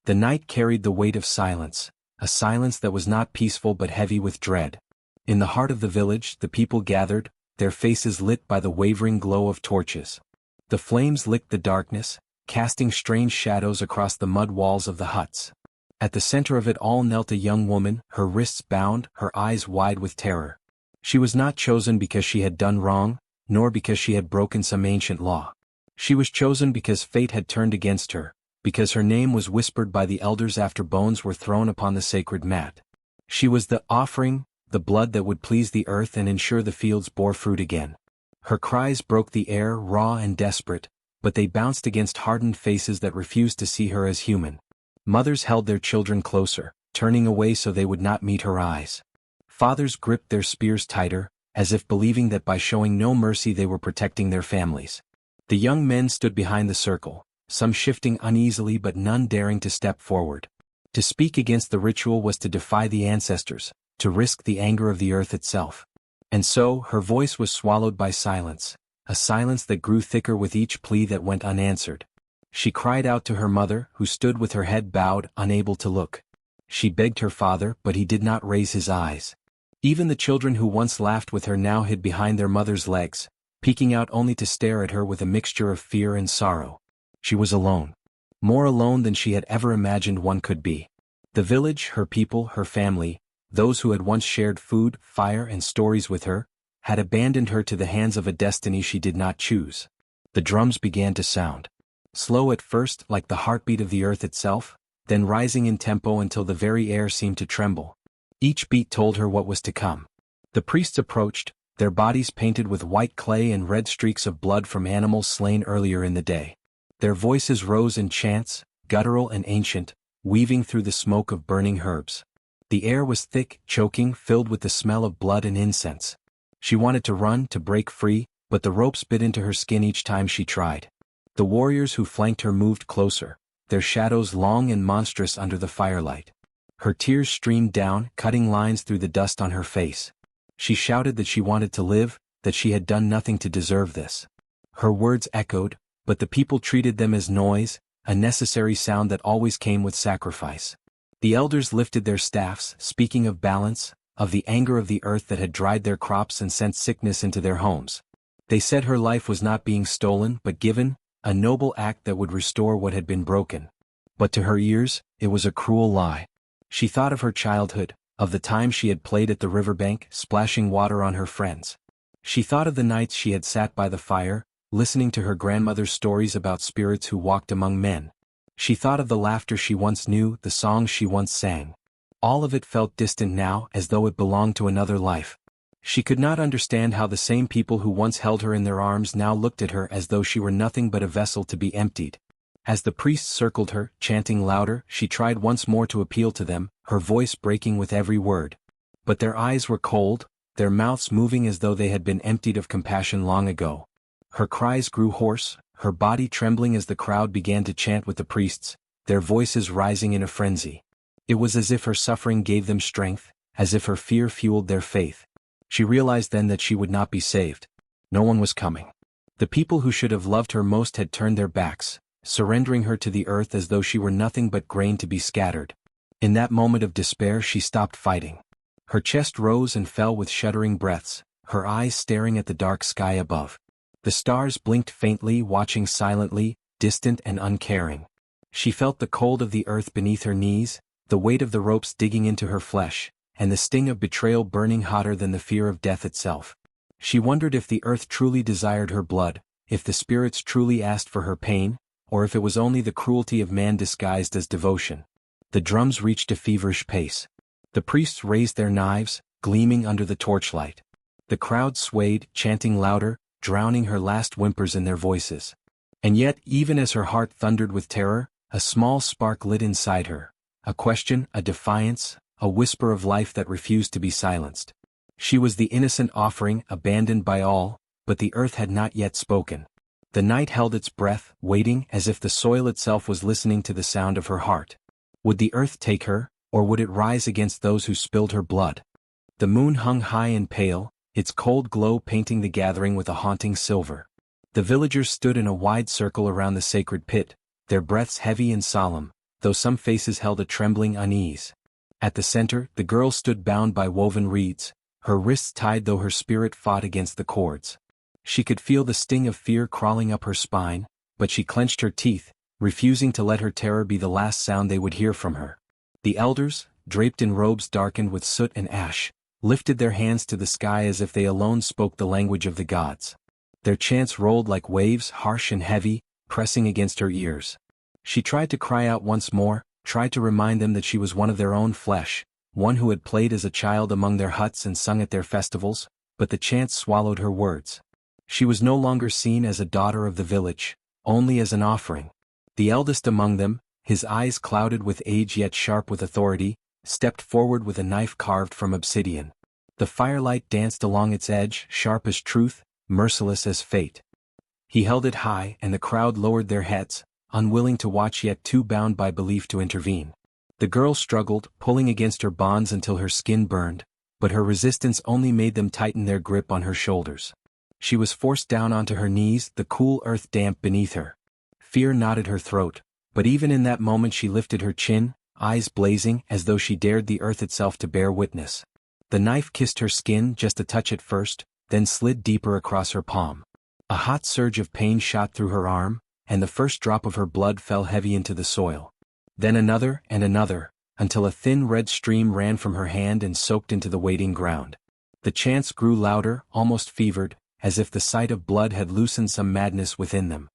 The night carried the weight of silence, a silence that was not peaceful but heavy with dread. In the heart of the village, the people gathered, their faces lit by the wavering glow of torches. The flames licked the darkness, casting strange shadows across the mud walls of the huts. At the center of it all knelt a young woman, her wrists bound, her eyes wide with terror. She was not chosen because she had done wrong, nor because she had broken some ancient law. She was chosen because fate had turned against her, because her name was whispered by the elders after bones were thrown upon the sacred mat. She was the offering, the blood that would please the earth and ensure the fields bore fruit again. Her cries broke the air, raw and desperate, but they bounced against hardened faces that refused to see her as human. Mothers held their children closer, turning away so they would not meet her eyes. Fathers gripped their spears tighter, as if believing that by showing no mercy they were protecting their families. The young men stood behind the circle, some shifting uneasily but none daring to step forward. To speak against the ritual was to defy the ancestors, to risk the anger of the earth itself. And so, her voice was swallowed by silence, a silence that grew thicker with each plea that went unanswered. She cried out to her mother, who stood with her head bowed, unable to look. She begged her father, but he did not raise his eyes. Even the children who once laughed with her now hid behind their mother's legs, peeking out only to stare at her with a mixture of fear and sorrow. She was alone. More alone than she had ever imagined one could be. The village, her people, her family, those who had once shared food, fire, and stories with her, had abandoned her to the hands of a destiny she did not choose. The drums began to sound. Slow at first, like the heartbeat of the earth itself, then rising in tempo until the very air seemed to tremble. Each beat told her what was to come. The priests approached, their bodies painted with white clay and red streaks of blood from animals slain earlier in the day. Their voices rose in chants, guttural and ancient, weaving through the smoke of burning herbs. The air was thick, choking, filled with the smell of blood and incense. She wanted to run, to break free, but the ropes bit into her skin each time she tried. The warriors who flanked her moved closer, their shadows long and monstrous under the firelight. Her tears streamed down, cutting lines through the dust on her face. She shouted that she wanted to live, that she had done nothing to deserve this. Her words echoed, but the people treated them as noise, a necessary sound that always came with sacrifice. The elders lifted their staffs, speaking of balance, of the anger of the earth that had dried their crops and sent sickness into their homes. They said her life was not being stolen but given, a noble act that would restore what had been broken. But to her ears, it was a cruel lie. She thought of her childhood, of the time she had played at the riverbank, splashing water on her friends. She thought of the nights she had sat by the fire, listening to her grandmother's stories about spirits who walked among men. She thought of the laughter she once knew, the songs she once sang. All of it felt distant now, as though it belonged to another life. She could not understand how the same people who once held her in their arms now looked at her as though she were nothing but a vessel to be emptied. As the priests circled her, chanting louder, she tried once more to appeal to them, her voice breaking with every word. But their eyes were cold, their mouths moving as though they had been emptied of compassion long ago. Her cries grew hoarse, her body trembling as the crowd began to chant with the priests, their voices rising in a frenzy. It was as if her suffering gave them strength, as if her fear fueled their faith. She realized then that she would not be saved. No one was coming. The people who should have loved her most had turned their backs, surrendering her to the earth as though she were nothing but grain to be scattered. In that moment of despair she stopped fighting. Her chest rose and fell with shuddering breaths, her eyes staring at the dark sky above. The stars blinked faintly, watching silently, distant and uncaring. She felt the cold of the earth beneath her knees, the weight of the ropes digging into her flesh, and the sting of betrayal burning hotter than the fear of death itself. She wondered if the earth truly desired her blood, if the spirits truly asked for her pain, or if it was only the cruelty of man disguised as devotion. The drums reached a feverish pace. The priests raised their knives, gleaming under the torchlight. The crowd swayed, chanting louder, drowning her last whimpers in their voices. And yet, even as her heart thundered with terror, a small spark lit inside her. A question, a defiance, a whisper of life that refused to be silenced. She was the innocent offering, abandoned by all, but the earth had not yet spoken. The night held its breath, waiting as if the soil itself was listening to the sound of her heart. Would the earth take her, or would it rise against those who spilled her blood? The moon hung high and pale, its cold glow painting the gathering with a haunting silver. The villagers stood in a wide circle around the sacred pit, their breaths heavy and solemn, though some faces held a trembling unease. At the center, the girl stood bound by woven reeds, her wrists tied though her spirit fought against the cords. She could feel the sting of fear crawling up her spine, but she clenched her teeth, refusing to let her terror be the last sound they would hear from her. The elders, draped in robes darkened with soot and ash, lifted their hands to the sky as if they alone spoke the language of the gods. Their chants rolled like waves, harsh and heavy, pressing against her ears. She tried to cry out once more, tried to remind them that she was one of their own flesh, one who had played as a child among their huts and sung at their festivals, but the chants swallowed her words. She was no longer seen as a daughter of the village, only as an offering. The eldest among them, his eyes clouded with age yet sharp with authority, stepped forward with a knife carved from obsidian. The firelight danced along its edge, sharp as truth, merciless as fate. He held it high, and the crowd lowered their heads, unwilling to watch yet too bound by belief to intervene. The girl struggled, pulling against her bonds until her skin burned, but her resistance only made them tighten their grip on her shoulders. She was forced down onto her knees, the cool earth damp beneath her. Fear knotted her throat, but even in that moment she lifted her chin, eyes blazing as though she dared the earth itself to bear witness. The knife kissed her skin just a touch at first, then slid deeper across her palm. A hot surge of pain shot through her arm, and the first drop of her blood fell heavy into the soil. Then another and another, until a thin red stream ran from her hand and soaked into the waiting ground. The chants grew louder, almost fevered, as if the sight of blood had loosened some madness within them.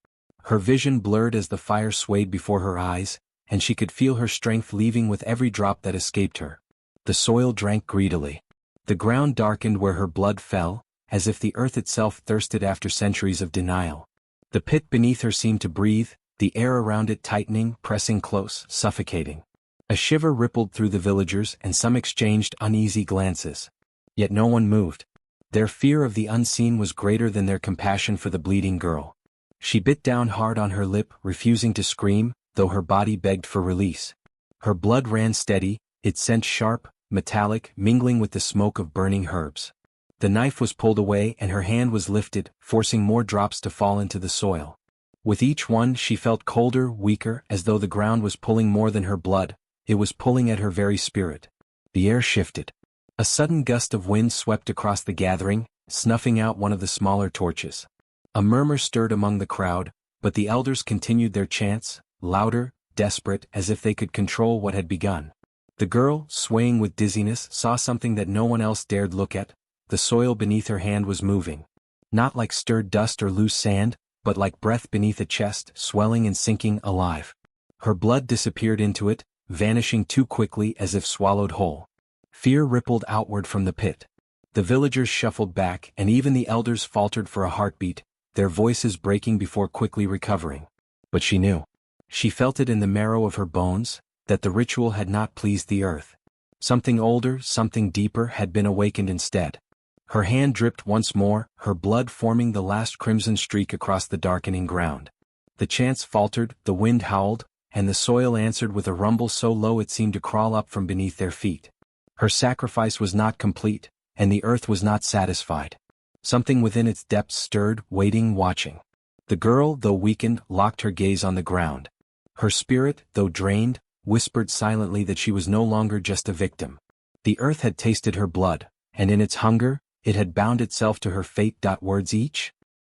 Her vision blurred as the fire swayed before her eyes, and she could feel her strength leaving with every drop that escaped her. The soil drank greedily. The ground darkened where her blood fell, as if the earth itself thirsted after centuries of denial. The pit beneath her seemed to breathe, the air around it tightening, pressing close, suffocating. A shiver rippled through the villagers and some exchanged uneasy glances. Yet no one moved. Their fear of the unseen was greater than their compassion for the bleeding girl. She bit down hard on her lip, refusing to scream, though her body begged for release. Her blood ran steady, its scent sharp, metallic, mingling with the smoke of burning herbs. The knife was pulled away and her hand was lifted, forcing more drops to fall into the soil. With each one she felt colder, weaker, as though the ground was pulling more than her blood, it was pulling at her very spirit. The air shifted. A sudden gust of wind swept across the gathering, snuffing out one of the smaller torches. A murmur stirred among the crowd, but the elders continued their chants, louder, desperate, as if they could control what had begun. The girl, swaying with dizziness, saw something that no one else dared look at. The soil beneath her hand was moving. Not like stirred dust or loose sand, but like breath beneath a chest, swelling and sinking, alive. Her blood disappeared into it, vanishing too quickly as if swallowed whole. Fear rippled outward from the pit. The villagers shuffled back, and even the elders faltered for a heartbeat, their voices breaking before quickly recovering. But she knew. She felt it in the marrow of her bones, that the ritual had not pleased the earth. Something older, something deeper had been awakened instead. Her hand dripped once more, her blood forming the last crimson streak across the darkening ground. The chants faltered, the wind howled, and the soil answered with a rumble so low it seemed to crawl up from beneath their feet. Her sacrifice was not complete, and the earth was not satisfied. Something within its depths stirred, waiting, watching. The girl, though weakened, locked her gaze on the ground. Her spirit, though drained, whispered silently that she was no longer just a victim. The earth had tasted her blood, and in its hunger, it had bound itself to her fate. Words each?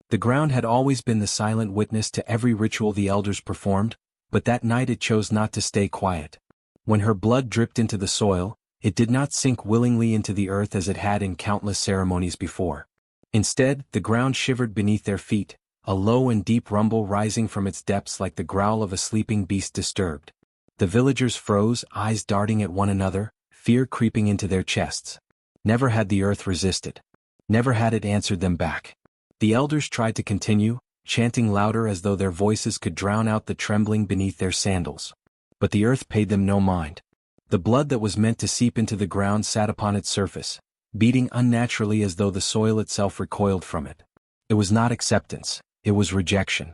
The ground had always been the silent witness to every ritual the elders performed, but that night it chose not to stay quiet. When her blood dripped into the soil, it did not sink willingly into the earth as it had in countless ceremonies before. Instead, the ground shivered beneath their feet, a low and deep rumble rising from its depths like the growl of a sleeping beast disturbed. The villagers froze, eyes darting at one another, fear creeping into their chests. Never had the earth resisted. Never had it answered them back. The elders tried to continue, chanting louder as though their voices could drown out the trembling beneath their sandals. But the earth paid them no mind. The blood that was meant to seep into the ground sat upon its surface, beating unnaturally as though the soil itself recoiled from it. It was not acceptance, it was rejection.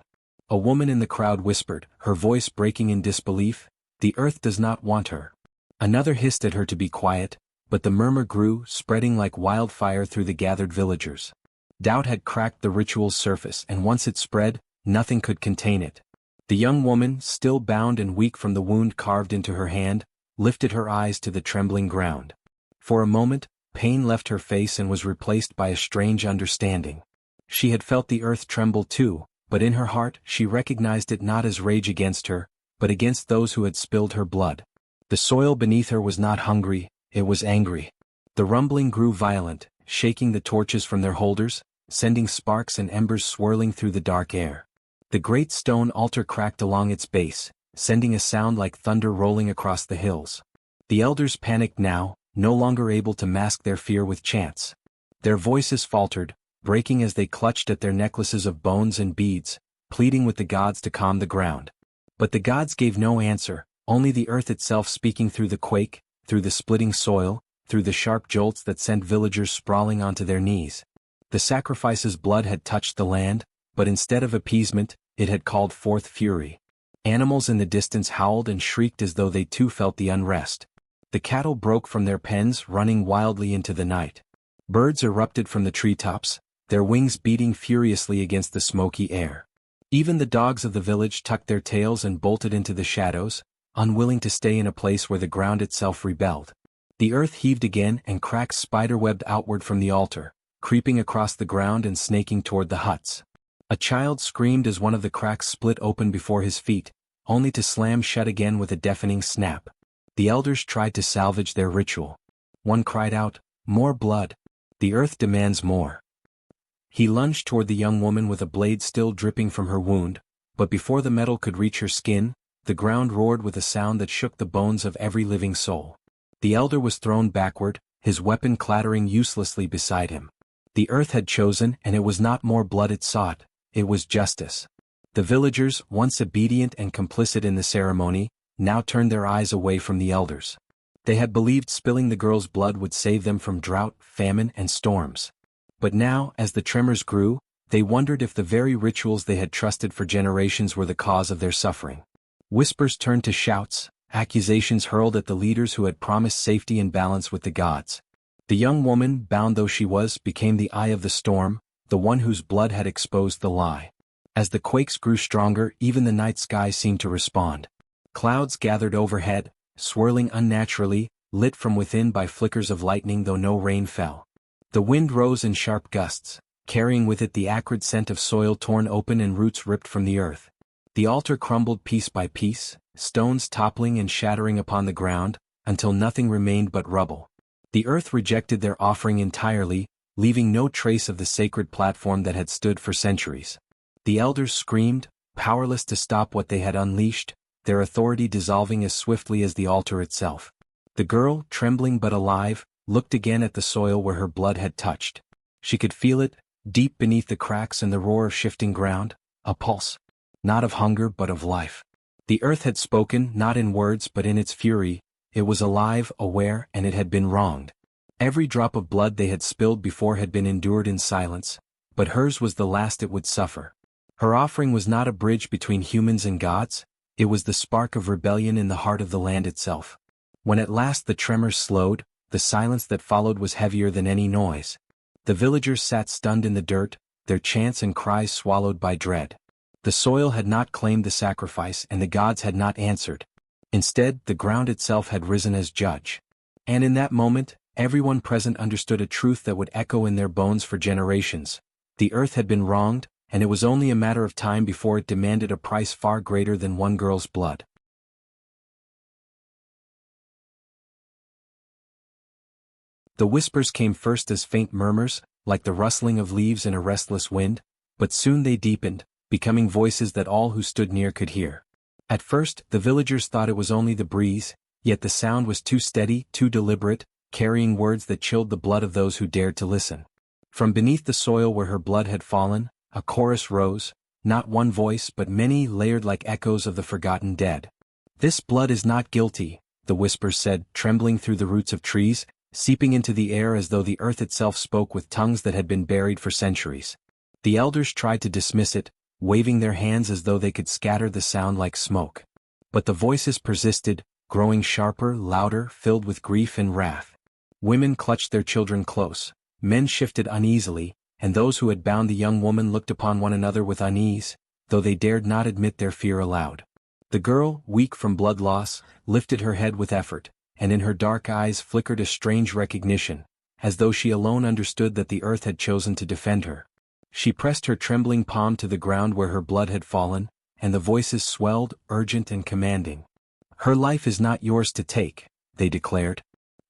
A woman in the crowd whispered, her voice breaking in disbelief, "The earth does not want her." Another hissed at her to be quiet, but the murmur grew, spreading like wildfire through the gathered villagers. Doubt had cracked the ritual's surface, and once it spread, nothing could contain it. The young woman, still bound and weak from the wound carved into her hand, lifted her eyes to the trembling ground. For a moment, pain left her face and was replaced by a strange understanding. She had felt the earth tremble too, but in her heart she recognized it not as rage against her, but against those who had spilled her blood. The soil beneath her was not hungry, it was angry. The rumbling grew violent, shaking the torches from their holders, sending sparks and embers swirling through the dark air. The great stone altar cracked along its base, sending a sound like thunder rolling across the hills. The elders panicked now, no longer able to mask their fear with chants. Their voices faltered, breaking as they clutched at their necklaces of bones and beads, pleading with the gods to calm the ground. But the gods gave no answer, only the earth itself speaking through the quake, through the splitting soil, through the sharp jolts that sent villagers sprawling onto their knees. The sacrifice's blood had touched the land, but instead of appeasement, it had called forth fury. Animals in the distance howled and shrieked as though they too felt the unrest. The cattle broke from their pens, running wildly into the night. Birds erupted from the treetops, their wings beating furiously against the smoky air. Even the dogs of the village tucked their tails and bolted into the shadows, unwilling to stay in a place where the ground itself rebelled. The earth heaved again and cracks spiderwebbed outward from the altar, creeping across the ground and snaking toward the huts. A child screamed as one of the cracks split open before his feet, only to slam shut again with a deafening snap. The elders tried to salvage their ritual. One cried out, "More blood! The earth demands more." He lunged toward the young woman with a blade still dripping from her wound, but before the metal could reach her skin, the ground roared with a sound that shook the bones of every living soul. The elder was thrown backward, his weapon clattering uselessly beside him. The earth had chosen, and it was not more blood it sought, it was justice. The villagers, once obedient and complicit in the ceremony, now turned their eyes away from the elders. They had believed spilling the girl's blood would save them from drought, famine, and storms. But now, as the tremors grew, they wondered if the very rituals they had trusted for generations were the cause of their suffering. Whispers turned to shouts, accusations hurled at the leaders who had promised safety and balance with the gods. The young woman, bound though she was, became the eye of the storm, the one whose blood had exposed the lie. As the quakes grew stronger, even the night sky seemed to respond. Clouds gathered overhead, swirling unnaturally, lit from within by flickers of lightning though no rain fell. The wind rose in sharp gusts, carrying with it the acrid scent of soil torn open and roots ripped from the earth. The altar crumbled piece by piece, stones toppling and shattering upon the ground, until nothing remained but rubble. The earth rejected their offering entirely, leaving no trace of the sacred platform that had stood for centuries. The elders screamed, powerless to stop what they had unleashed, their authority dissolving as swiftly as the altar itself. The girl, trembling but alive, looked again at the soil where her blood had touched. She could feel it, deep beneath the cracks and the roar of shifting ground, a pulse. Not of hunger but of life. The earth had spoken, not in words but in its fury. It was alive, aware, and it had been wronged. Every drop of blood they had spilled before had been endured in silence, but hers was the last it would suffer. Her offering was not a bridge between humans and gods, it was the spark of rebellion in the heart of the land itself. When at last the tremors slowed, the silence that followed was heavier than any noise. The villagers sat stunned in the dirt, their chants and cries swallowed by dread. The soil had not claimed the sacrifice and the gods had not answered. Instead, the ground itself had risen as judge. And in that moment, everyone present understood a truth that would echo in their bones for generations. The earth had been wronged, and it was only a matter of time before it demanded a price far greater than one girl's blood. The whispers came first as faint murmurs, like the rustling of leaves in a restless wind, but soon they deepened, becoming voices that all who stood near could hear. At first, the villagers thought it was only the breeze, yet the sound was too steady, too deliberate, carrying words that chilled the blood of those who dared to listen. From beneath the soil where her blood had fallen, a chorus rose, not one voice but many layered like echoes of the forgotten dead. "This blood is not guilty," the whispers said, trembling through the roots of trees, seeping into the air as though the earth itself spoke with tongues that had been buried for centuries. The elders tried to dismiss it, waving their hands as though they could scatter the sound like smoke. But the voices persisted, growing sharper, louder, filled with grief and wrath. Women clutched their children close, men shifted uneasily, and those who had bound the young woman looked upon one another with unease, though they dared not admit their fear aloud. The girl, weak from blood loss, lifted her head with effort, and in her dark eyes flickered a strange recognition, as though she alone understood that the earth had chosen to defend her. She pressed her trembling palm to the ground where her blood had fallen, and the voices swelled, urgent and commanding. "Her life is not yours to take," they declared.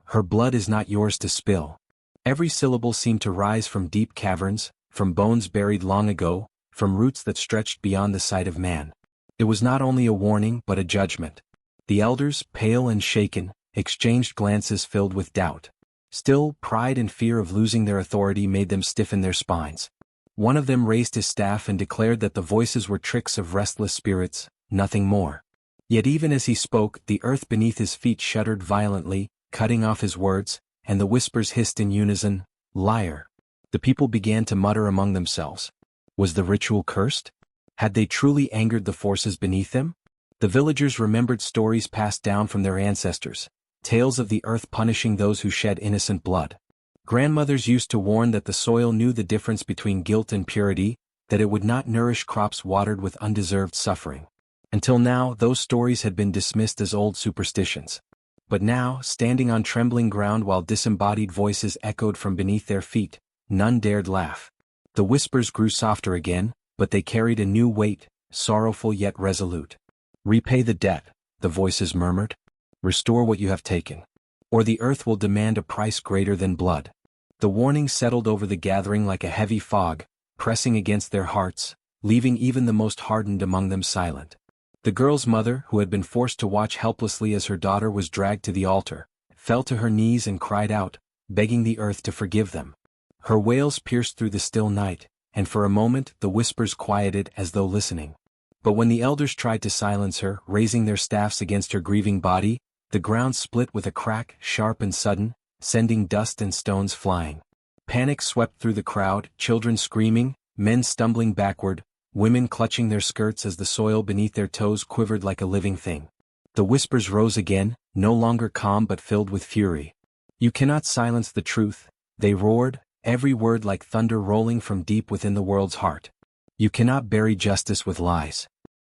"Her blood is not yours to spill." Every syllable seemed to rise from deep caverns, from bones buried long ago, from roots that stretched beyond the sight of man. It was not only a warning but a judgment. The elders, pale and shaken, exchanged glances filled with doubt. Still, pride and fear of losing their authority made them stiffen their spines. One of them raised his staff and declared that the voices were tricks of restless spirits, nothing more. Yet even as he spoke, the earth beneath his feet shuddered violently, cutting off his words, and the whispers hissed in unison, "Liar." The people began to mutter among themselves. Was the ritual cursed? Had they truly angered the forces beneath them? The villagers remembered stories passed down from their ancestors, tales of the earth punishing those who shed innocent blood. Grandmothers used to warn that the soil knew the difference between guilt and purity, that it would not nourish crops watered with undeserved suffering. Until now, those stories had been dismissed as old superstitions. But now, standing on trembling ground while disembodied voices echoed from beneath their feet, none dared laugh. The whispers grew softer again, but they carried a new weight, sorrowful yet resolute. "Repay the debt," the voices murmured. "Restore what you have taken. Or the earth will demand a price greater than blood." The warning settled over the gathering like a heavy fog, pressing against their hearts, leaving even the most hardened among them silent. The girl's mother, who had been forced to watch helplessly as her daughter was dragged to the altar, fell to her knees and cried out, begging the earth to forgive them. Her wails pierced through the still night, and for a moment the whispers quieted as though listening. But when the elders tried to silence her, raising their staffs against her grieving body, the ground split with a crack, sharp and sudden, sending dust and stones flying. Panic swept through the crowd, children screaming, men stumbling backward, women clutching their skirts as the soil beneath their toes quivered like a living thing. The whispers rose again, no longer calm but filled with fury. "You cannot silence the truth," they roared, every word like thunder rolling from deep within the world's heart. "You cannot bury justice with lies."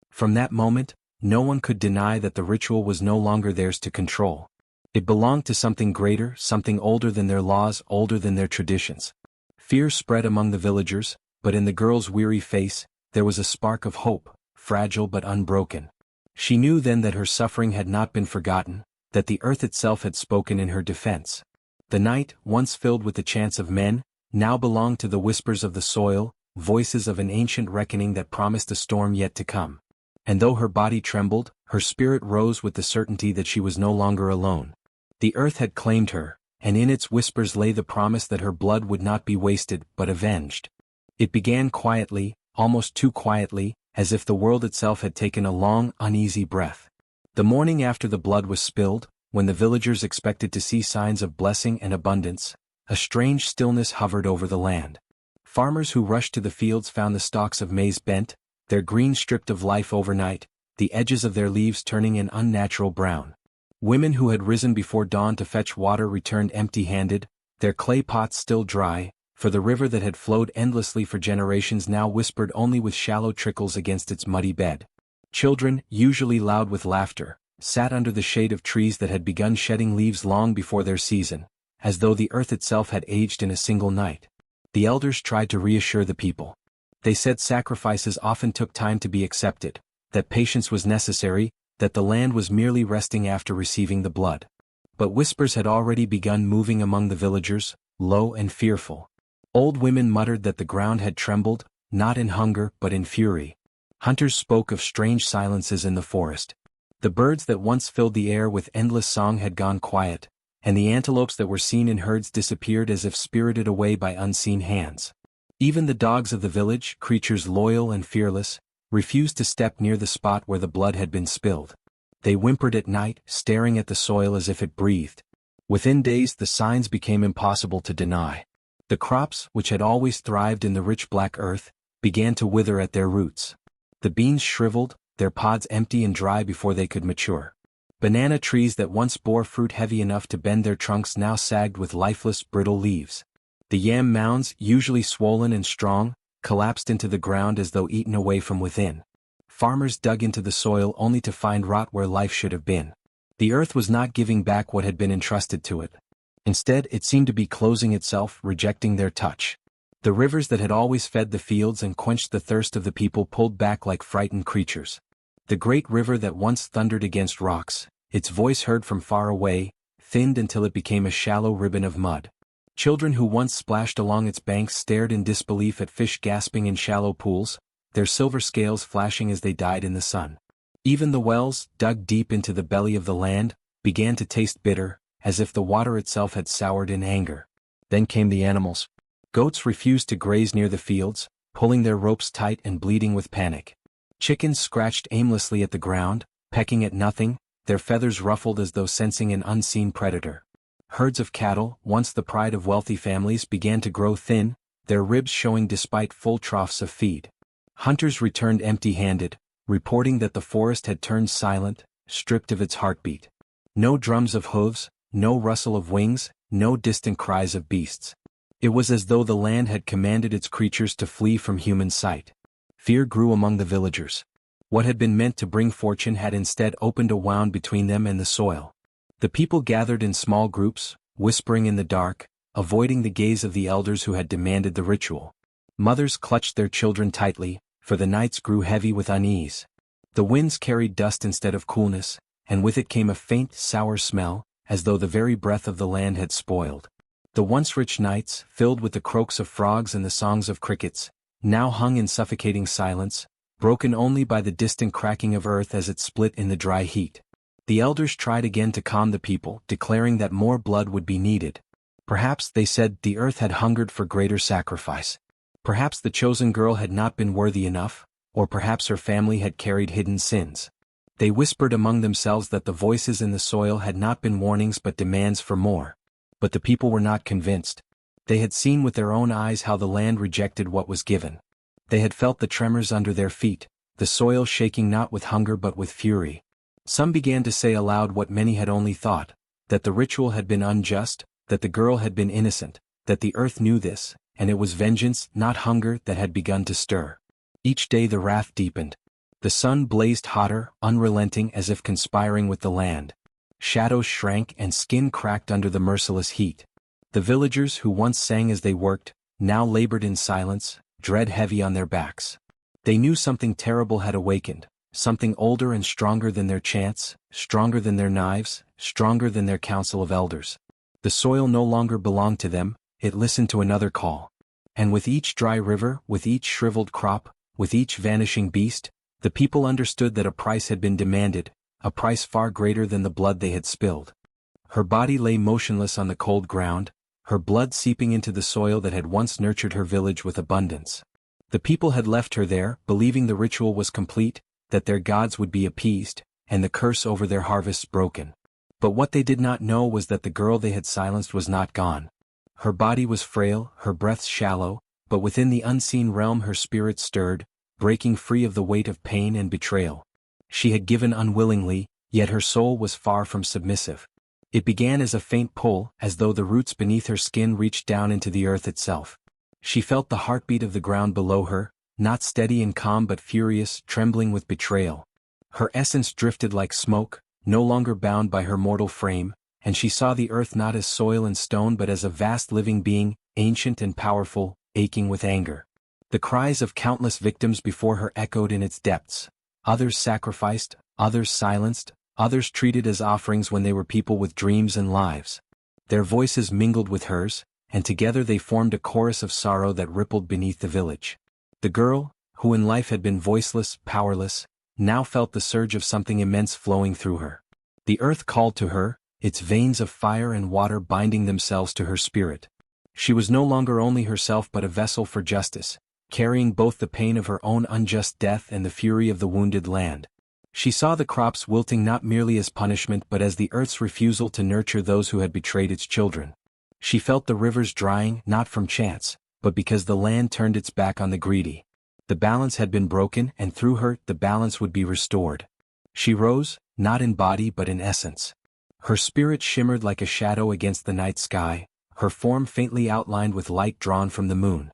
From that moment, no one could deny that the ritual was no longer theirs to control. It belonged to something greater, something older than their laws, older than their traditions. Fear spread among the villagers, but in the girl's weary face, there was a spark of hope, fragile but unbroken. She knew then that her suffering had not been forgotten, that the earth itself had spoken in her defense. The night, once filled with the chants of men, now belonged to the whispers of the soil, voices of an ancient reckoning that promised a storm yet to come. And though her body trembled, her spirit rose with the certainty that she was no longer alone. The earth had claimed her, and in its whispers lay the promise that her blood would not be wasted but avenged. It began quietly, almost too quietly, as if the world itself had taken a long, uneasy breath. The morning after the blood was spilled, when the villagers expected to see signs of blessing and abundance, a strange stillness hovered over the land. Farmers who rushed to the fields found the stalks of maize bent, their green stripped of life overnight, the edges of their leaves turning an unnatural brown. Women who had risen before dawn to fetch water returned empty-handed, their clay pots still dry, for the river that had flowed endlessly for generations now whispered only with shallow trickles against its muddy bed. Children, usually loud with laughter, sat under the shade of trees that had begun shedding leaves long before their season, as though the earth itself had aged in a single night. The elders tried to reassure the people. They said sacrifices often took time to be accepted, that patience was necessary, that the land was merely resting after receiving the blood. But whispers had already begun moving among the villagers, low and fearful. Old women muttered that the ground had trembled, not in hunger but in fury. Hunters spoke of strange silences in the forest. The birds that once filled the air with endless song had gone quiet, and the antelopes that were seen in herds disappeared as if spirited away by unseen hands. Even the dogs of the village, creatures loyal and fearless, refused to step near the spot where the blood had been spilled. They whimpered at night, staring at the soil as if it breathed. Within days the signs became impossible to deny. The crops, which had always thrived in the rich black earth, began to wither at their roots. The beans shriveled, their pods empty and dry before they could mature. Banana trees that once bore fruit heavy enough to bend their trunks now sagged with lifeless, brittle leaves. The yam mounds, usually swollen and strong, collapsed into the ground as though eaten away from within. Farmers dug into the soil only to find rot where life should have been. The earth was not giving back what had been entrusted to it. Instead, it seemed to be closing itself, rejecting their touch. The rivers that had always fed the fields and quenched the thirst of the people pulled back like frightened creatures. The great river that once thundered against rocks, its voice heard from far away, thinned until it became a shallow ribbon of mud. Children who once splashed along its banks stared in disbelief at fish gasping in shallow pools, their silver scales flashing as they died in the sun. Even the wells, dug deep into the belly of the land, began to taste bitter, as if the water itself had soured in anger. Then came the animals. Goats refused to graze near the fields, pulling their ropes tight and bleeding with panic. Chickens scratched aimlessly at the ground, pecking at nothing, their feathers ruffled as though sensing an unseen predator. Herds of cattle, once the pride of wealthy families, began to grow thin, their ribs showing despite full troughs of feed. Hunters returned empty-handed, reporting that the forest had turned silent, stripped of its heartbeat. No drums of hooves, no rustle of wings, no distant cries of beasts. It was as though the land had commanded its creatures to flee from human sight. Fear grew among the villagers. What had been meant to bring fortune had instead opened a wound between them and the soil. The people gathered in small groups, whispering in the dark, avoiding the gaze of the elders who had demanded the ritual. Mothers clutched their children tightly, for the nights grew heavy with unease. The winds carried dust instead of coolness, and with it came a faint, sour smell, as though the very breath of the land had spoiled. The once rich nights, filled with the croaks of frogs and the songs of crickets, now hung in suffocating silence, broken only by the distant cracking of earth as it split in the dry heat. The elders tried again to calm the people, declaring that more blood would be needed. Perhaps, they said, the earth had hungered for greater sacrifice. Perhaps the chosen girl had not been worthy enough, or perhaps her family had carried hidden sins. They whispered among themselves that the voices in the soil had not been warnings but demands for more. But the people were not convinced. They had seen with their own eyes how the land rejected what was given. They had felt the tremors under their feet, the soil shaking not with hunger but with fury. Some began to say aloud what many had only thought, that the ritual had been unjust, that the girl had been innocent, that the earth knew this, and it was vengeance, not hunger, that had begun to stir. Each day the wrath deepened. The sun blazed hotter, unrelenting, as if conspiring with the land. Shadows shrank and skin cracked under the merciless heat. The villagers who once sang as they worked, now labored in silence, dread heavy on their backs. They knew something terrible had awakened, something older and stronger than their chants, stronger than their knives, stronger than their council of elders. The soil no longer belonged to them, it listened to another call. And with each dry river, with each shriveled crop, with each vanishing beast, the people understood that a price had been demanded, a price far greater than the blood they had spilled. Her body lay motionless on the cold ground, her blood seeping into the soil that had once nurtured her village with abundance. The people had left her there, believing the ritual was complete, that their gods would be appeased, and the curse over their harvests broken. But what they did not know was that the girl they had silenced was not gone. Her body was frail, her breath shallow, but within the unseen realm her spirit stirred, breaking free of the weight of pain and betrayal. She had given unwillingly, yet her soul was far from submissive. It began as a faint pull, as though the roots beneath her skin reached down into the earth itself. She felt the heartbeat of the ground below her, not steady and calm but furious, trembling with betrayal. Her essence drifted like smoke, no longer bound by her mortal frame, and she saw the earth not as soil and stone but as a vast living being, ancient and powerful, aching with anger. The cries of countless victims before her echoed in its depths. Others sacrificed, others silenced, others treated as offerings when they were people with dreams and lives. Their voices mingled with hers, and together they formed a chorus of sorrow that rippled beneath the village. The girl, who in life had been voiceless, powerless, now felt the surge of something immense flowing through her. The earth called to her, its veins of fire and water binding themselves to her spirit. She was no longer only herself but a vessel for justice, carrying both the pain of her own unjust death and the fury of the wounded land. She saw the crops wilting not merely as punishment but as the earth's refusal to nurture those who had betrayed its children. She felt the rivers drying, not from chance, but because the land turned its back on the greedy. The balance had been broken, and through her, the balance would be restored. She rose, not in body but in essence. Her spirit shimmered like a shadow against the night sky, her form faintly outlined with light drawn from the moon.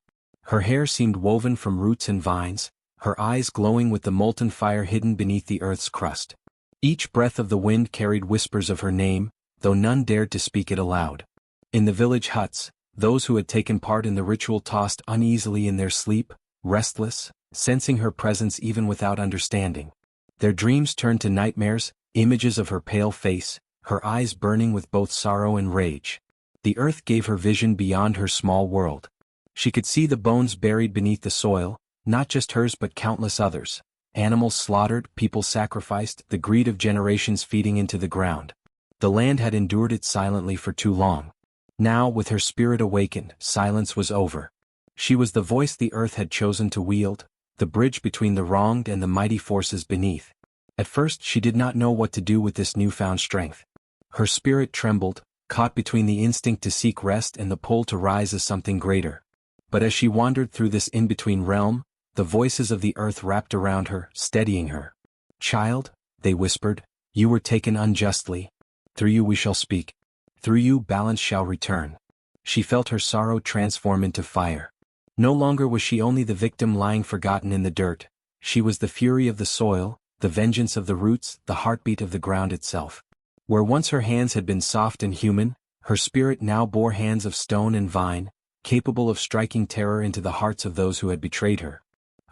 Her hair seemed woven from roots and vines, her eyes glowing with the molten fire hidden beneath the earth's crust. Each breath of the wind carried whispers of her name, though none dared to speak it aloud. In the village huts, those who had taken part in the ritual tossed uneasily in their sleep, restless, sensing her presence even without understanding. Their dreams turned to nightmares, images of her pale face, her eyes burning with both sorrow and rage. The earth gave her vision beyond her small world. She could see the bones buried beneath the soil, not just hers but countless others. Animals slaughtered, people sacrificed, the greed of generations feeding into the ground. The land had endured it silently for too long. Now, with her spirit awakened, silence was over. She was the voice the earth had chosen to wield, the bridge between the wronged and the mighty forces beneath. At first she did not know what to do with this newfound strength. Her spirit trembled, caught between the instinct to seek rest and the pull to rise as something greater. But as she wandered through this in-between realm, the voices of the earth wrapped around her, steadying her. "Child," they whispered, "you were taken unjustly. Through you we shall speak. Through you balance shall return." She felt her sorrow transform into fire. No longer was she only the victim lying forgotten in the dirt. She was the fury of the soil, the vengeance of the roots, the heartbeat of the ground itself. Where once her hands had been soft and human, her spirit now bore hands of stone and vine, capable of striking terror into the hearts of those who had betrayed her.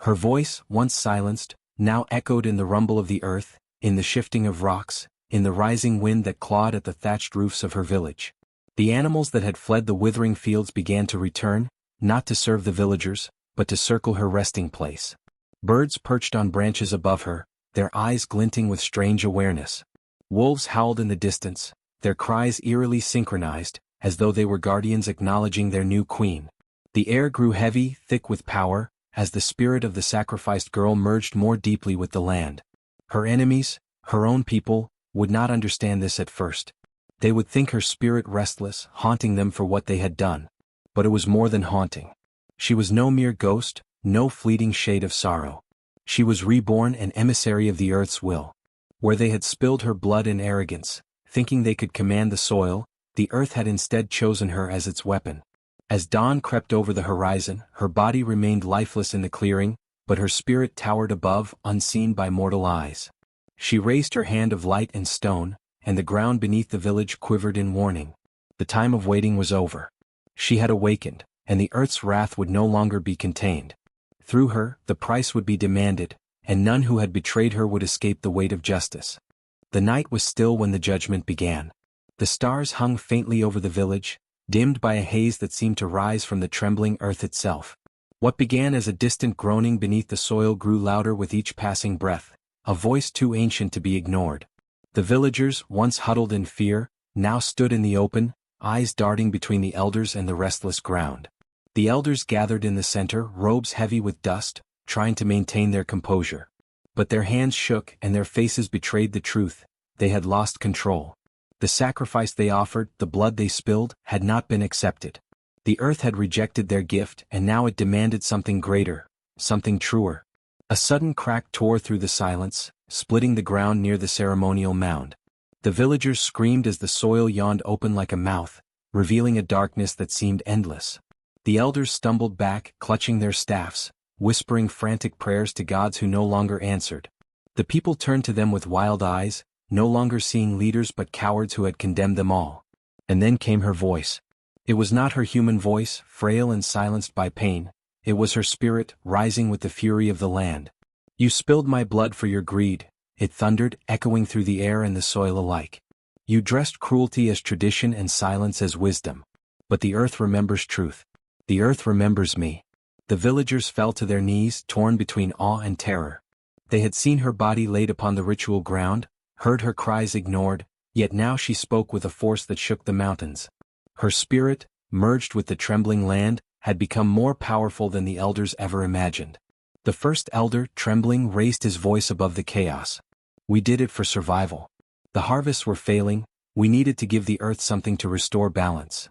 Her voice, once silenced, now echoed in the rumble of the earth, in the shifting of rocks, in the rising wind that clawed at the thatched roofs of her village. The animals that had fled the withering fields began to return, not to serve the villagers, but to circle her resting place. Birds perched on branches above her, their eyes glinting with strange awareness. Wolves howled in the distance, their cries eerily synchronized, as though they were guardians acknowledging their new queen. The air grew heavy, thick with power, as the spirit of the sacrificed girl merged more deeply with the land. Her enemies, her own people, would not understand this at first. They would think her spirit restless, haunting them for what they had done. But it was more than haunting. She was no mere ghost, no fleeting shade of sorrow. She was reborn, an emissary of the earth's will. Where they had spilled her blood in arrogance, thinking they could command the soil, the earth had instead chosen her as its weapon. As dawn crept over the horizon, her body remained lifeless in the clearing, but her spirit towered above, unseen by mortal eyes. She raised her hand of light and stone, and the ground beneath the village quivered in warning. The time of waiting was over. She had awakened, and the earth's wrath would no longer be contained. Through her, the price would be demanded, and none who had betrayed her would escape the weight of justice. The night was still when the judgment began. The stars hung faintly over the village, dimmed by a haze that seemed to rise from the trembling earth itself. What began as a distant groaning beneath the soil grew louder with each passing breath, a voice too ancient to be ignored. The villagers, once huddled in fear, now stood in the open, eyes darting between the elders and the restless ground. The elders gathered in the center, robes heavy with dust, trying to maintain their composure. But their hands shook and their faces betrayed the truth. They had lost control. The sacrifice they offered, the blood they spilled, had not been accepted. The earth had rejected their gift, and now it demanded something greater, something truer. A sudden crack tore through the silence, splitting the ground near the ceremonial mound. The villagers screamed as the soil yawned open like a mouth, revealing a darkness that seemed endless. The elders stumbled back, clutching their staffs, whispering frantic prayers to gods who no longer answered. The people turned to them with wild eyes, no longer seeing leaders but cowards who had condemned them all. And then came her voice. It was not her human voice, frail and silenced by pain. It was her spirit, rising with the fury of the land. "You spilled my blood for your greed," it thundered, echoing through the air and the soil alike. "You dressed cruelty as tradition and silence as wisdom. But the earth remembers truth. The earth remembers me." The villagers fell to their knees, torn between awe and terror. They had seen her body laid upon the ritual ground, heard her cries ignored, yet now she spoke with a force that shook the mountains. Her spirit, merged with the trembling land, had become more powerful than the elders ever imagined. The first elder, trembling, raised his voice above the chaos. "We did it for survival. The harvests were failing, we needed to give the earth something to restore balance."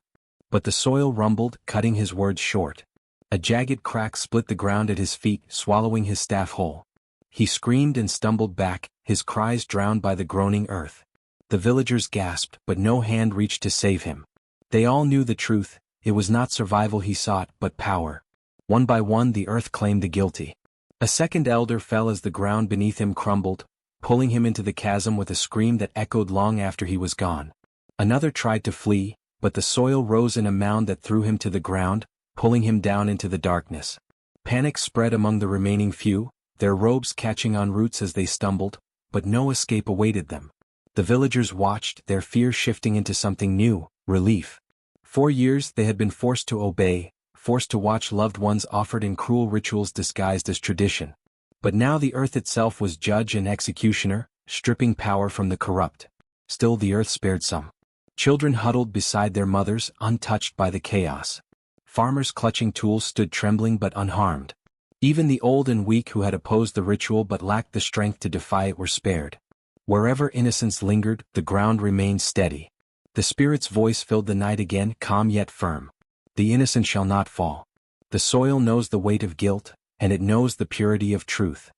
But the soil rumbled, cutting his words short. A jagged crack split the ground at his feet, swallowing his staff whole. He screamed and stumbled back, his cries drowned by the groaning earth. The villagers gasped, but no hand reached to save him. They all knew the truth. It was not survival he sought, but power. One by one the earth claimed the guilty. A second elder fell as the ground beneath him crumbled, pulling him into the chasm with a scream that echoed long after he was gone. Another tried to flee, but the soil rose in a mound that threw him to the ground, pulling him down into the darkness. Panic spread among the remaining few, their robes catching on roots as they stumbled, but no escape awaited them. The villagers watched, their fear shifting into something new, relief. For years they had been forced to obey, forced to watch loved ones offered in cruel rituals disguised as tradition. But now the earth itself was judge and executioner, stripping power from the corrupt. Still the earth spared some. Children huddled beside their mothers, untouched by the chaos. Farmers clutching tools stood trembling but unharmed. Even the old and weak who had opposed the ritual but lacked the strength to defy it were spared. Wherever innocence lingered, the ground remained steady. The Spirit's voice filled the night again, calm yet firm. The innocent shall not fall. The soil knows the weight of guilt, and it knows the purity of truth.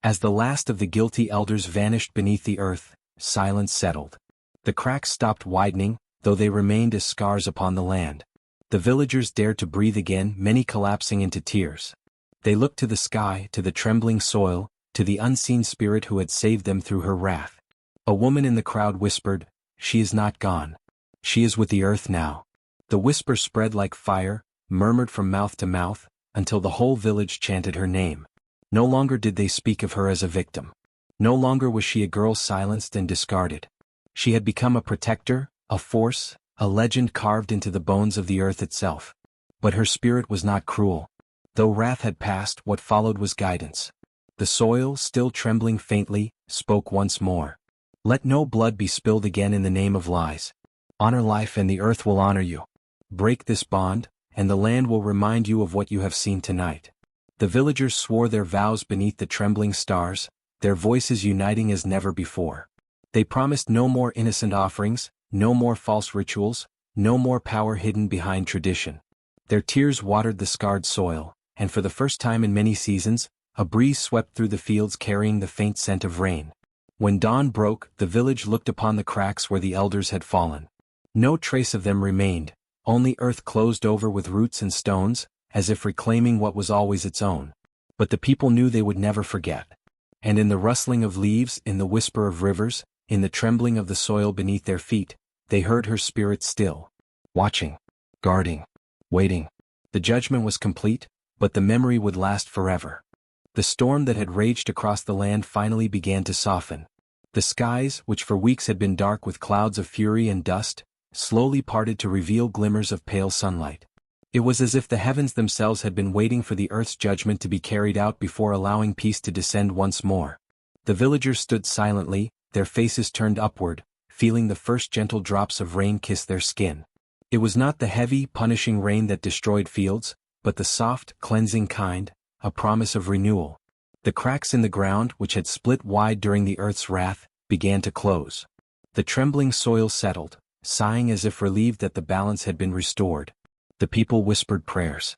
As the last of the guilty elders vanished beneath the earth, silence settled. The cracks stopped widening, though they remained as scars upon the land. The villagers dared to breathe again, many collapsing into tears. They looked to the sky, to the trembling soil, to the unseen spirit who had saved them through her wrath. A woman in the crowd whispered, "She is not gone. She is with the earth now." The whisper spread like fire, murmured from mouth to mouth, until the whole village chanted her name. No longer did they speak of her as a victim. No longer was she a girl silenced and discarded. She had become a protector, a force, a legend carved into the bones of the earth itself. But her spirit was not cruel. Though wrath had passed, what followed was guidance. The soil, still trembling faintly, spoke once more. "Let no blood be spilled again in the name of lies. Honor life and the earth will honor you. Break this bond, and the land will remind you of what you have seen tonight." The villagers swore their vows beneath the trembling stars, their voices uniting as never before. They promised no more innocent offerings, no more false rituals, no more power hidden behind tradition. Their tears watered the scarred soil, and for the first time in many seasons, a breeze swept through the fields carrying the faint scent of rain. When dawn broke, the village looked upon the cracks where the elders had fallen. No trace of them remained, only earth closed over with roots and stones, as if reclaiming what was always its own. But the people knew they would never forget. And in the rustling of leaves, in the whisper of rivers, in the trembling of the soil beneath their feet, they heard her spirit still. Watching, guarding, waiting. The judgment was complete, but the memory would last forever. The storm that had raged across the land finally began to soften. The skies, which for weeks had been dark with clouds of fury and dust, slowly parted to reveal glimmers of pale sunlight. It was as if the heavens themselves had been waiting for the earth's judgment to be carried out before allowing peace to descend once more. The villagers stood silently, their faces turned upward, feeling the first gentle drops of rain kiss their skin. It was not the heavy, punishing rain that destroyed fields, but the soft, cleansing kind, a promise of renewal. The cracks in the ground, which had split wide during the earth's wrath, began to close. The trembling soil settled, sighing as if relieved that the balance had been restored. The people whispered prayers.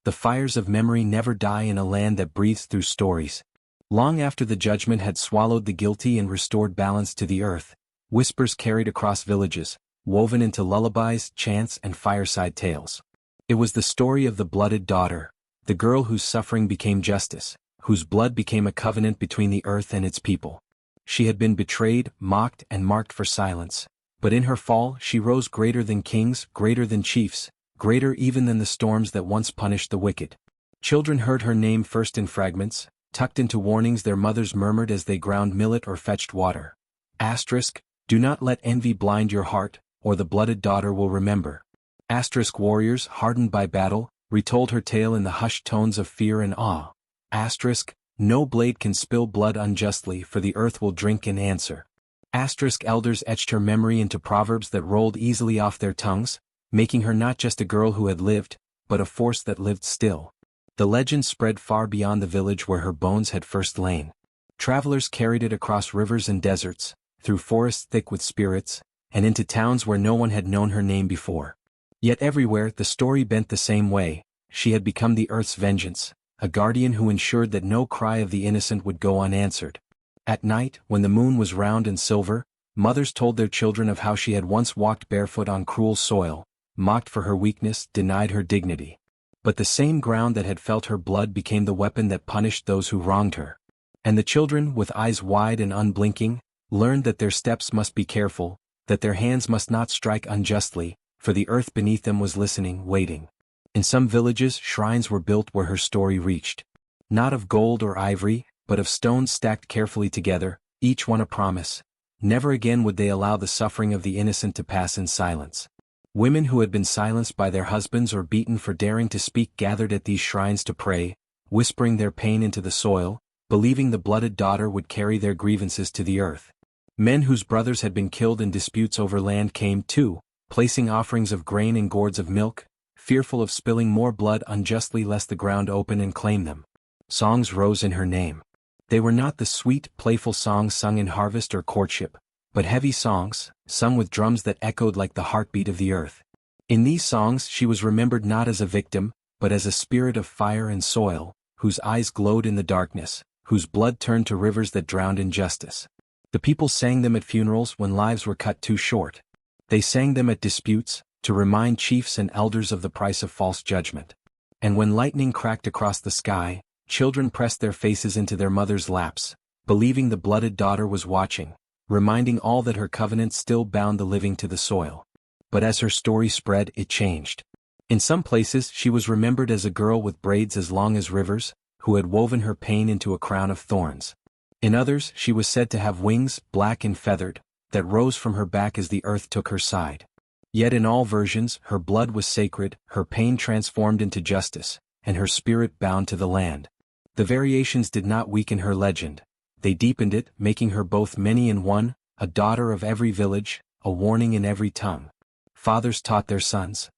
The fires of memory never die in a land that breathes through stories. Long after the judgment had swallowed the guilty and restored balance to the earth, whispers carried across villages, woven into lullabies, chants, and fireside tales. It was the story of the blooded daughter, the girl whose suffering became justice, whose blood became a covenant between the earth and its people. She had been betrayed, mocked, and marked for silence, but in her fall she rose greater than kings, greater than chiefs, greater even than the storms that once punished the wicked. Children heard her name first in fragments, tucked into warnings their mothers murmured as they ground millet or fetched water. Asterisk, do not let envy blind your heart, or the blooded daughter will remember. Asterisk, warriors, hardened by battle, retold her tale in the hushed tones of fear and awe. Asterisk, no blade can spill blood unjustly, for the earth will drink in answer. Asterisk, elders etched her memory into proverbs that rolled easily off their tongues, making her not just a girl who had lived, but a force that lived still. The legend spread far beyond the village where her bones had first lain. Travelers carried it across rivers and deserts, through forests thick with spirits, and into towns where no one had known her name before. Yet everywhere the story bent the same way. She had become the earth's vengeance, a guardian who ensured that no cry of the innocent would go unanswered. At night, when the moon was round and silver, mothers told their children of how she had once walked barefoot on cruel soil, mocked for her weakness, denied her dignity. But the same ground that had felt her blood became the weapon that punished those who wronged her. And the children, with eyes wide and unblinking, learned that their steps must be careful, that their hands must not strike unjustly, for the earth beneath them was listening, waiting. In some villages, shrines were built where her story reached. Not of gold or ivory, but of stones stacked carefully together, each one a promise. Never again would they allow the suffering of the innocent to pass in silence. Women who had been silenced by their husbands or beaten for daring to speak gathered at these shrines to pray, whispering their pain into the soil, believing the blooded daughter would carry their grievances to the earth. Men whose brothers had been killed in disputes over land came too, placing offerings of grain and gourds of milk, fearful of spilling more blood unjustly lest the ground open and claim them. Songs rose in her name. They were not the sweet, playful songs sung in harvest or courtship, but heavy songs, sung with drums that echoed like the heartbeat of the earth. In these songs she was remembered not as a victim, but as a spirit of fire and soil, whose eyes glowed in the darkness, whose blood turned to rivers that drowned injustice. The people sang them at funerals when lives were cut too short. They sang them at disputes, to remind chiefs and elders of the price of false judgment. And when lightning cracked across the sky, children pressed their faces into their mothers' laps, believing the blooded daughter was watching, reminding all that her covenant still bound the living to the soil. But as her story spread, it changed. In some places she was remembered as a girl with braids as long as rivers, who had woven her pain into a crown of thorns. In others she was said to have wings, black and feathered, that rose from her back as the earth took her side. Yet in all versions her blood was sacred, her pain transformed into justice, and her spirit bound to the land. The variations did not weaken her legend. They deepened it, making her both many in one, a daughter of every village, a warning in every tongue. Fathers taught their sons,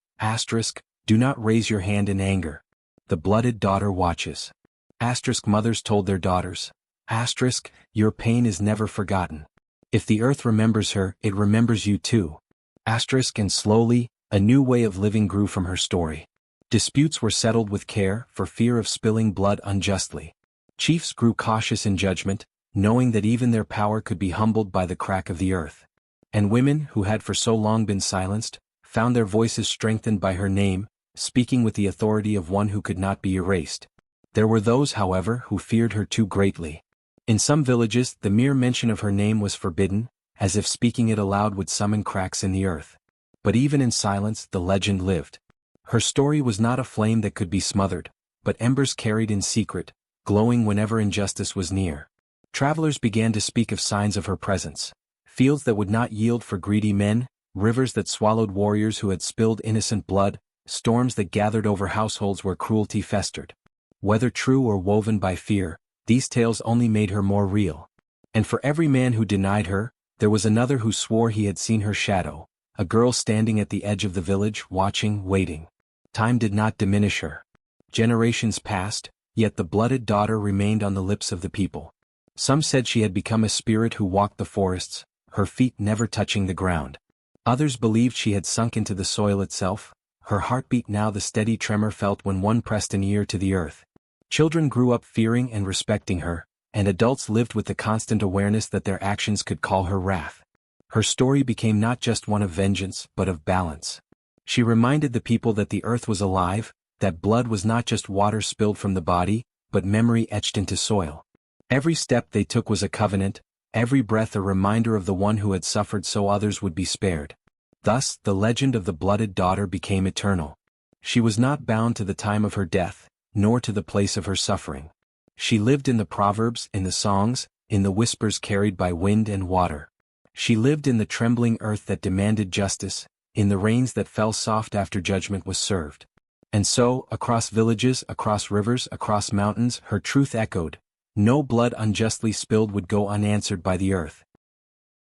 do not raise your hand in anger. The blooded daughter watches. Mothers told their daughters, your pain is never forgotten. If the earth remembers her, it remembers you too. And slowly, a new way of living grew from her story. Disputes were settled with care, for fear of spilling blood unjustly. Chiefs grew cautious in judgment, knowing that even their power could be humbled by the crack of the earth. And women, who had for so long been silenced, found their voices strengthened by her name, speaking with the authority of one who could not be erased. There were those, however, who feared her too greatly. In some villages, the mere mention of her name was forbidden, as if speaking it aloud would summon cracks in the earth. But even in silence, the legend lived. Her story was not a flame that could be smothered, but embers carried in secret, glowing whenever injustice was near. Travelers began to speak of signs of her presence. Fields that would not yield for greedy men, rivers that swallowed warriors who had spilled innocent blood, storms that gathered over households where cruelty festered. Whether true or woven by fear, these tales only made her more real. And for every man who denied her, there was another who swore he had seen her shadow, a girl standing at the edge of the village, watching, waiting. Time did not diminish her. Generations passed, yet the blooded daughter remained on the lips of the people. Some said she had become a spirit who walked the forests, her feet never touching the ground. Others believed she had sunk into the soil itself, her heartbeat now the steady tremor felt when one pressed an ear to the earth. Children grew up fearing and respecting her, and adults lived with the constant awareness that their actions could call her wrath. Her story became not just one of vengeance, but of balance. She reminded the people that the earth was alive, that blood was not just water spilled from the body, but memory etched into soil. Every step they took was a covenant, every breath a reminder of the one who had suffered so others would be spared. Thus, the legend of the blooded daughter became eternal. She was not bound to the time of her death, nor to the place of her suffering. She lived in the proverbs, in the songs, in the whispers carried by wind and water. She lived in the trembling earth that demanded justice, in the rains that fell soft after judgment was served. And so, across villages, across rivers, across mountains, her truth echoed. No blood unjustly spilled would go unanswered by the earth.